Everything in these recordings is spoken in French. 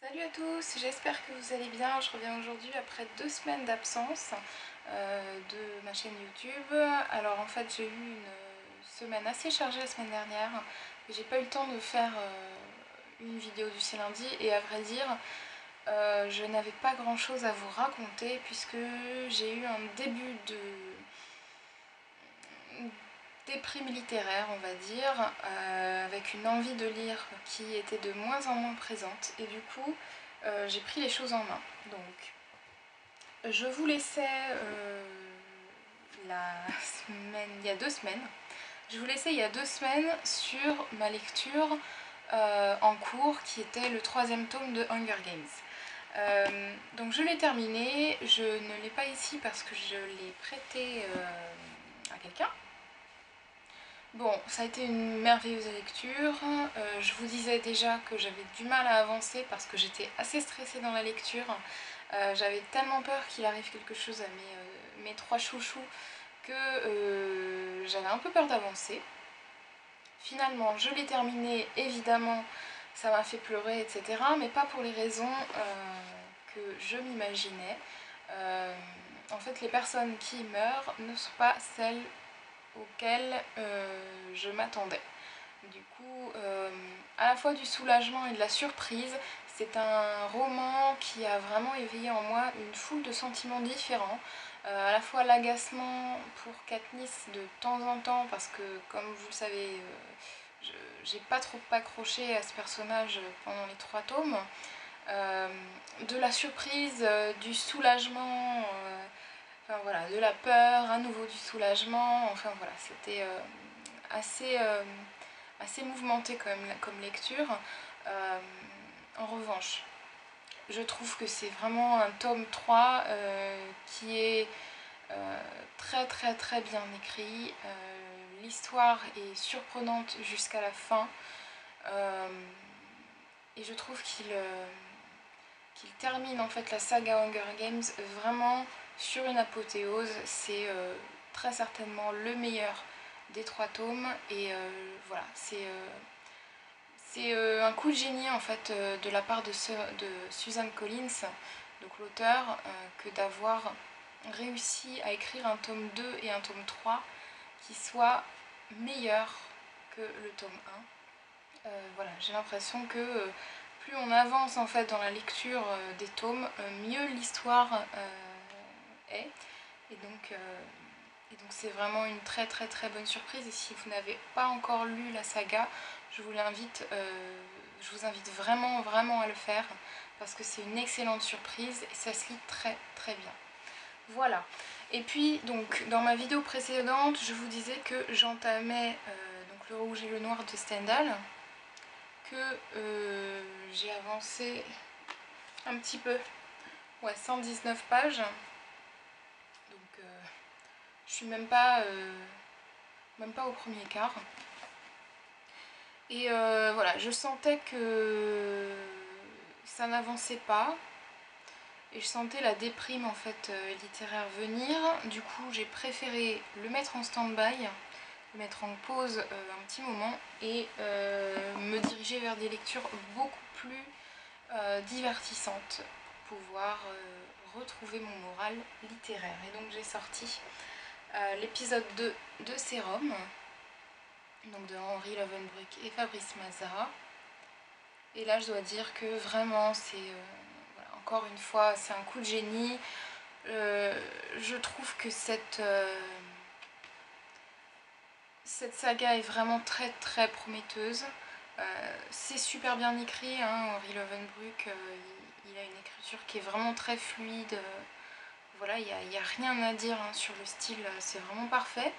Salut à tous, j'espère que vous allez bien. Je reviens aujourd'hui après 2 semaines d'absence de ma chaîne YouTube. Alors en fait j'ai eu une semaine assez chargée la semaine dernière et j'ai pas eu le temps de faire une vidéo du C'est lundi et à vrai dire je n'avais pas grand chose à vous raconter puisque j'ai eu un début de déprime littéraire on va dire, avec une envie de lire qui était de moins en moins présente et du coup j'ai pris les choses en main. Donc je vous laissais la semaine, il y a 2 semaines, je vous laissais il y a 2 semaines sur ma lecture en cours qui était le 3e tome de Hunger Games. Donc je l'ai terminé, je ne l'ai pas ici parce que je l'ai prêté à quelqu'un. Bon, ça a été une merveilleuse lecture. Je vous disais déjà que j'avais du mal à avancer parce que j'étais assez stressée dans la lecture. J'avais tellement peur qu'il arrive quelque chose à mes 3 chouchous que j'avais un peu peur d'avancer. Finalement, je l'ai terminé, évidemment, ça m'a fait pleurer, etc. Mais pas pour les raisons que je m'imaginais. En fait, les personnes qui meurent ne sont pas celles auquel je m'attendais. Du coup, à la fois du soulagement et de la surprise, c'est un roman qui a vraiment éveillé en moi une foule de sentiments différents. À la fois l'agacement pour Katniss de temps en temps, parce que comme vous le savez, j'ai pas trop accroché à ce personnage pendant les 3 tomes. De la surprise, du soulagement, enfin voilà, de la peur, à nouveau du soulagement, enfin voilà, c'était assez mouvementé quand même comme lecture. Euh, en revanche, je trouve que c'est vraiment un tome 3 qui est très très très bien écrit. L'histoire est surprenante jusqu'à la fin. Et je trouve qu'il termine en fait la saga Hunger Games vraiment sur une apothéose. C'est très certainement le meilleur des 3 tomes et voilà, c'est un coup de génie en fait de la part de Suzanne Collins, donc l'auteur, que d'avoir réussi à écrire un tome 2 et un tome 3 qui soient meilleurs que le tome 1. Voilà, j'ai l'impression que plus on avance en fait dans la lecture des tomes, mieux l'histoire est. Et donc c'est vraiment une très très très bonne surprise. Et si vous n'avez pas encore lu la saga, je vous invite vraiment vraiment à le faire parce que c'est une excellente surprise et ça se lit très très bien. Voilà. Et puis donc dans ma vidéo précédente, je vous disais que j'entamais donc Le Rouge et le Noir de Stendhal, que j'ai avancé un petit peu, ouais, 119 pages. Donc je suis même pas au premier quart. Et voilà, je sentais que ça n'avançait pas. Et je sentais la déprime en fait littéraire venir. Du coup, j'ai préféré le mettre en stand-by, le mettre en pause un petit moment et me diriger vers des lectures beaucoup plus divertissantes pour pouvoir retrouver mon moral littéraire. Et donc j'ai sorti l'épisode 2 de Sérum, donc de Henri Lovenbruck et Fabrice Mazara. Et là je dois dire que vraiment c'est voilà, encore une fois c'est un coup de génie. Je trouve que cette saga est vraiment très très prometteuse. C'est super bien écrit, hein, Henri Lovenbruck, il a une écriture qui est vraiment très fluide. Voilà, il n'y a rien à dire hein, sur le style, c'est vraiment parfait.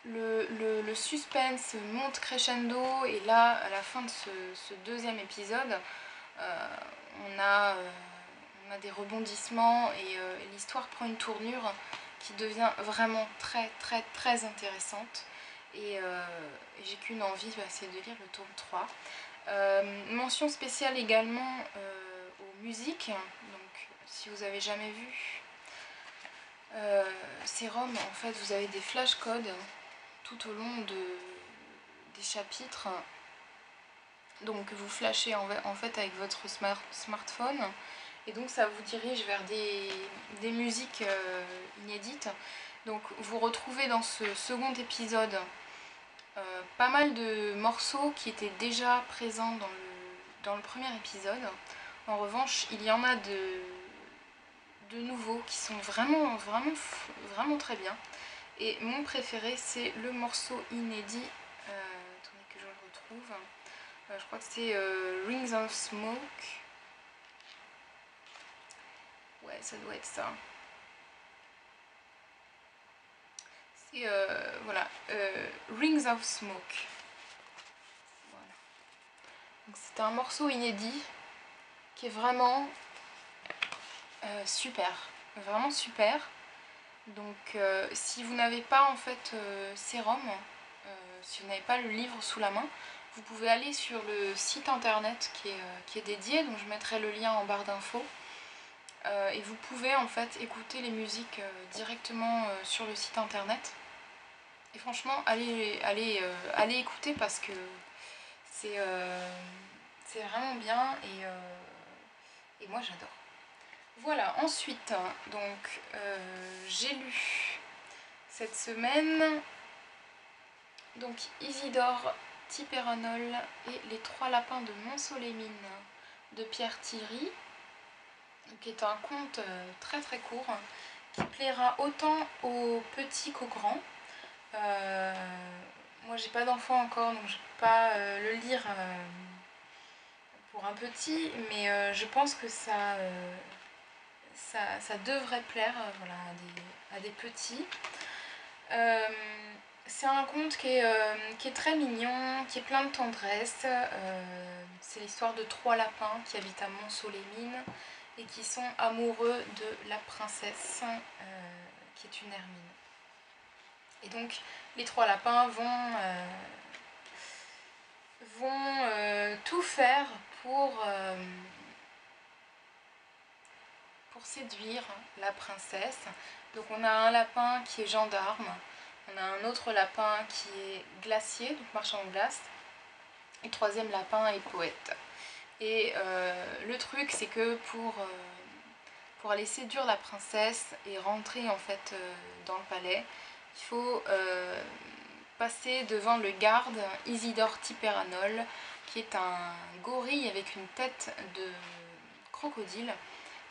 Le suspense monte crescendo et là, à la fin de ce 2e épisode, on a des rebondissements et l'histoire prend une tournure qui devient vraiment très très très intéressante. Et j'ai qu'une envie, c'est de lire le tome 3. Mention spéciale également aux musiques. Donc, si vous avez jamais vu Sérum, en fait, vous avez des flashcodes tout au long des chapitres. Donc vous flashez en fait avec votre smartphone et donc ça vous dirige vers des musiques inédites. Donc vous retrouvez dans ce second épisode pas mal de morceaux qui étaient déjà présents dans le premier épisode. En revanche, il y en a de nouveaux qui sont vraiment très bien. Et mon préféré, c'est le morceau inédit. Attendez que je le retrouve. Je crois que c'est Rings of Smoke. Ouais, ça doit être ça. C'est voilà, Rings of Smoke. Voilà. C'est un morceau inédit qui est vraiment super, vraiment super. Donc si vous n'avez pas en fait Serum, si vous n'avez pas le livre sous la main, vous pouvez aller sur le site internet qui est dédié, donc je mettrai le lien en barre d'infos. Et vous pouvez en fait écouter les musiques directement sur le site internet. Et franchement, allez écouter parce que c'est vraiment bien et moi j'adore. Voilà, ensuite, donc j'ai lu cette semaine donc Isidore Tipéranol et Les Trois Lapins de Montsolémine de Pierre Thierry, qui est un conte très très court qui plaira autant aux petits qu'aux grands. Moi j'ai pas d'enfant encore donc je peux pas le lire pour un petit, mais je pense que ça devrait plaire voilà, à des petits. C'est un conte qui est très mignon, qui est plein de tendresse. C'est l'histoire de trois lapins qui habitent à Montceau-les-Mines et qui sont amoureux de la princesse qui est une hermine. Et donc les trois lapins vont tout faire pour séduire la princesse. Donc on a un lapin qui est gendarme, on a un autre lapin qui est glacier, donc marchand de glace, et le troisième lapin est poète. Et le truc c'est que pour aller séduire la princesse et rentrer en fait dans le palais, il faut passer devant le garde Isidore Tipéranol, qui est un gorille avec une tête de crocodile,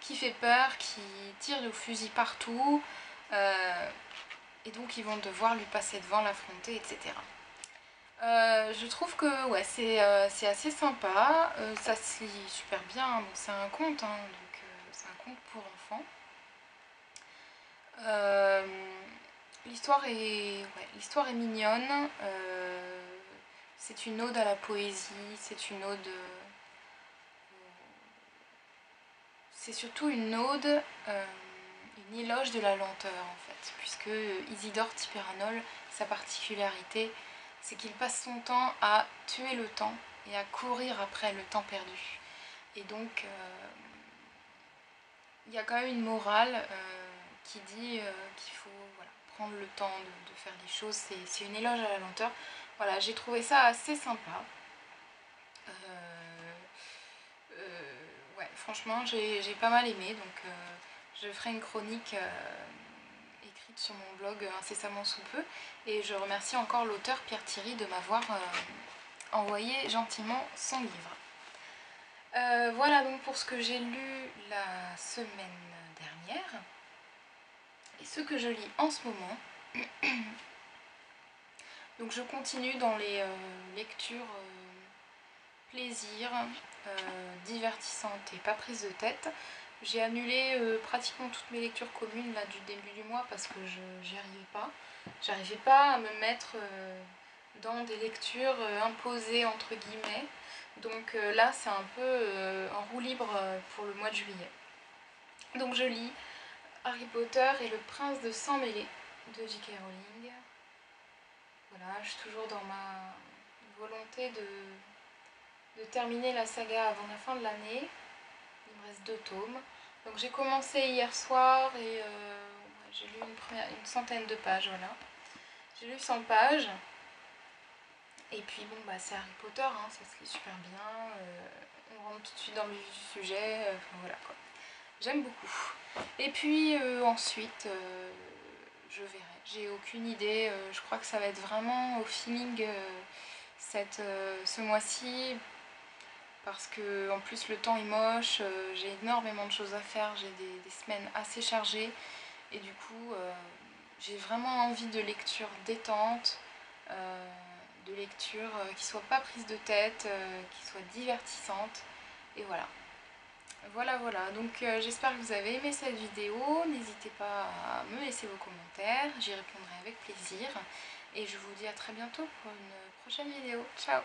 qui fait peur, qui tire le fusil partout, et donc ils vont devoir lui passer devant, l'affronter, etc. Je trouve que ouais, c'est assez sympa, ça se lit super bien, bon, c'est un conte, hein, donc c'est un conte pour enfants. L'histoire est mignonne, c'est une ode à la poésie, c'est surtout une ode, une éloge de la lenteur en fait, puisque Isidore Tipéranol, sa particularité, c'est qu'il passe son temps à tuer le temps et à courir après le temps perdu. Et donc, il y a quand même une morale qui dit qu'il faut voilà, prendre le temps de faire les choses, c'est une éloge à la lenteur. Voilà, j'ai trouvé ça assez sympa. Ouais, franchement, j'ai pas mal aimé, donc je ferai une chronique écrite sur mon blog incessamment sous peu. Et je remercie encore l'auteur Pierre Thierry de m'avoir envoyé gentiment son livre. Voilà donc pour ce que j'ai lu la semaine dernière. Et ce que je lis en ce moment. Donc je continue dans les lectures plaisir, divertissantes et pas prise de tête. J'ai annulé pratiquement toutes mes lectures communes là, du début du mois parce que j'y arrivais pas. J'arrivais pas à me mettre dans des lectures imposées entre guillemets. Donc là c'est un peu en roue libre pour le mois de juillet. Donc je lis Harry Potter et le prince de sang mêlé de J.K. Rowling. Voilà, je suis toujours dans ma volonté de terminer la saga avant la fin de l'année. Il me reste 2 tomes. Donc j'ai commencé hier soir et j'ai lu une centaine de pages, voilà. J'ai lu 100 pages. Et puis bon bah c'est Harry Potter, hein, ça se lit super bien, on rentre tout de suite dans le vif du sujet, enfin voilà quoi. J'aime beaucoup. Et puis ensuite, je verrai, j'ai aucune idée, je crois que ça va être vraiment au feeling ce mois-ci, parce que en plus le temps est moche, j'ai énormément de choses à faire, j'ai des semaines assez chargées, et du coup j'ai vraiment envie de lecture détente, de lecture qui soit pas prise de tête, qui soit divertissante, et voilà. Voilà, donc j'espère que vous avez aimé cette vidéo, n'hésitez pas à me laisser vos commentaires, j'y répondrai avec plaisir, et je vous dis à très bientôt pour une prochaine vidéo. Ciao!